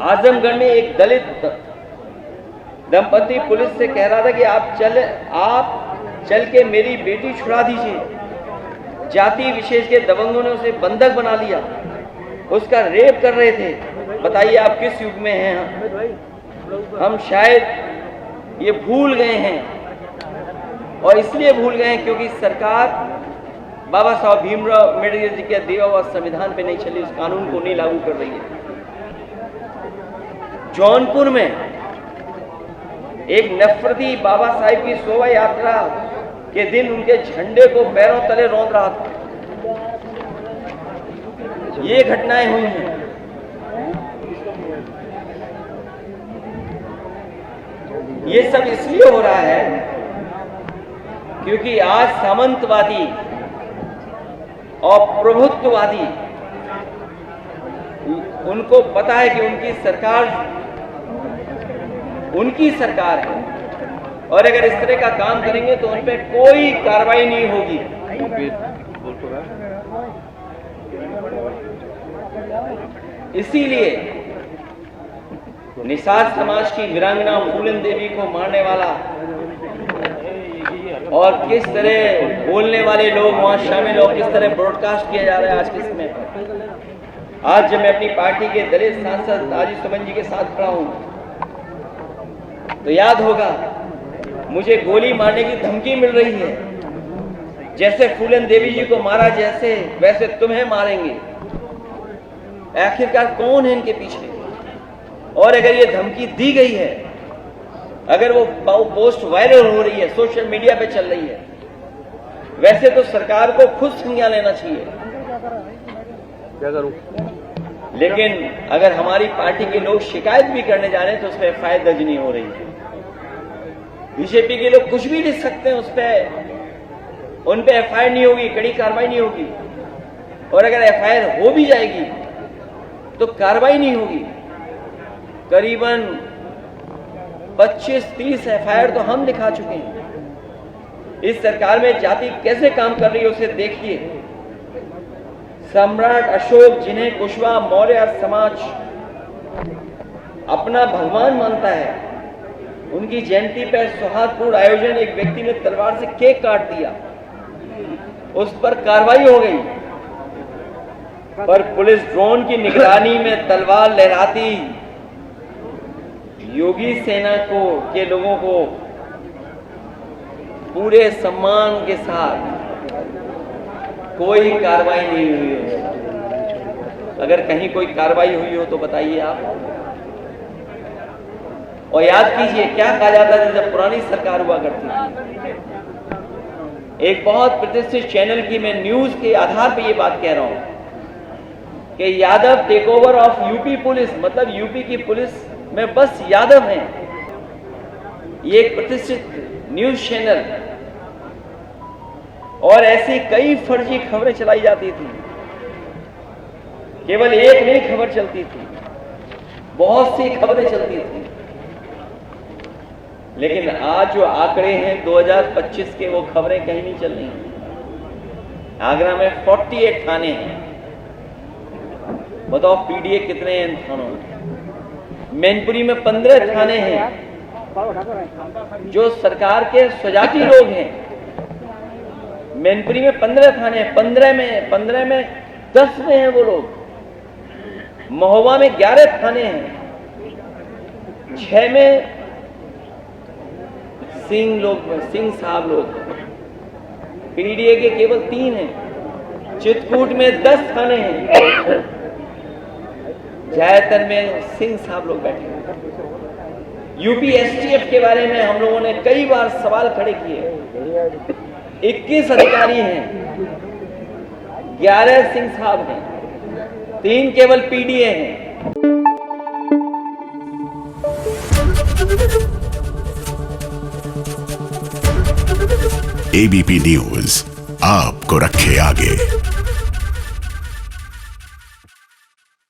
आजमगढ़ में एक दलित दंपति पुलिस से कह रहा था कि आप चल के मेरी बेटी छुड़ा दीजिए। जाति विशेष के दबंगों ने उसे बंधक बना लिया, उसका रेप कर रहे थे। बताइए आप किस युग में हैं? हम शायद ये भूल गए हैं, और इसलिए भूल गए हैं क्योंकि सरकार बाबा साहब भीमराव अम्बेडकर जी के दिया हुआ संविधान पे नहीं चली, उस कानून को नहीं लागू कर रही है। जौनपुर में एक नफरती बाबा साहिब की शोभा यात्रा के दिन उनके झंडे को पैरों तले रौंद रहा था। ये घटनाएं हुई हैं। ये सब इसलिए हो रहा है क्योंकि आज सामंतवादी और प्रभुत्ववादी, उनको पता है कि उनकी सरकार है, और अगर इस तरह का काम करेंगे तो उन पर कोई कार्रवाई नहीं होगी। इसीलिए निषाद समाज की वीरांगना फूलन देवी को मारने वाला और किस तरह बोलने वाले लोग वहां शामिल हो, किस तरह ब्रॉडकास्ट किया जा रहा है आज के समय पर। आज जब मैं अपनी पार्टी के दलित सांसद राजीव सुमन जी के साथ खड़ा हूं तो याद होगा मुझे गोली मारने की धमकी मिल रही है। जैसे फूलन देवी जी को मारा जैसे वैसे तुम्हें मारेंगे। आखिरकार कौन है इनके पीछे? और अगर ये धमकी दी गई है, अगर वो पोस्ट वायरल हो रही है, सोशल मीडिया पे चल रही है, वैसे तो सरकार को खुद संज्ञान लेना चाहिए। क्या करूं? लेकिन अगर हमारी पार्टी के लोग शिकायत भी करने जा रहे हैं तो उस पर एफआईआर दर्ज नहीं हो रही है। बीजेपी के लोग कुछ भी लिख सकते हैं, उन पे एफआईआर नहीं होगी, कड़ी कार्रवाई नहीं होगी। और अगर एफआईआर हो भी जाएगी तो कार्रवाई नहीं होगी। करीबन 25-30 एफआईआर तो हम लिखा चुके हैं। इस सरकार में जाति कैसे काम कर रही है उसे देखिए। सम्राट अशोक, जिन्हें कुशवाहा मौर्य समाज अपना भगवान मानता है, उनकी जयंती पर सौहार्दपूर्ण आयोजन, एक व्यक्ति ने तलवार से केक काट दिया, उस पर कार्रवाई हो गई, पर पुलिस ड्रोन की निगरानी में तलवार लहराती योगी सेना के लोगों को पूरे सम्मान के साथ कोई कार्रवाई नहीं हुई हो। अगर कहीं कोई कार्रवाई हुई हो तो बताइए आप। और याद कीजिए क्या कहा जाता था जब पुरानी सरकार हुआ करती थी। एक बहुत प्रतिष्ठित चैनल की मैं न्यूज के आधार पर यह बात कह रहा हूं कि Yadav take over of UP police, मतलब यूपी की पुलिस में बस यादव हैं। ये एक प्रतिष्ठित न्यूज चैनल, और ऐसी कई फर्जी खबरें चलाई जाती थी। केवल एक नहीं खबर चलती थी, बहुत सी खबरें चलती थी। लेकिन आज जो आंकड़े हैं 2025 के, वो खबरें कहीं नहीं चल रही। आगरा में 48 थाने हैं। बताओ पीडीए कितने हैं इन थानों में? मैनपुरी में 15 थाने हैं जो सरकार के स्वजाती लोग हैं। मैनपुरी में 15 थाने हैं, 15 में 10 में हैं वो लोग। महोबा में 11 थाने हैं, 6 में सिंह साहब लोग। पीडीए के केवल 3 हैं। चित्रकूट में 10 थाने हैं, ज्यादातर में सिंह साहब लोग बैठे हैं। यूपी एसटीएफ के बारे में हम लोगों ने कई बार सवाल खड़े किए। 21 अधिकारी हैं, 11 सिंह साहब हैं, 3 केवल पीडीए हैं। एबीपी न्यूज आपको रखे आगे।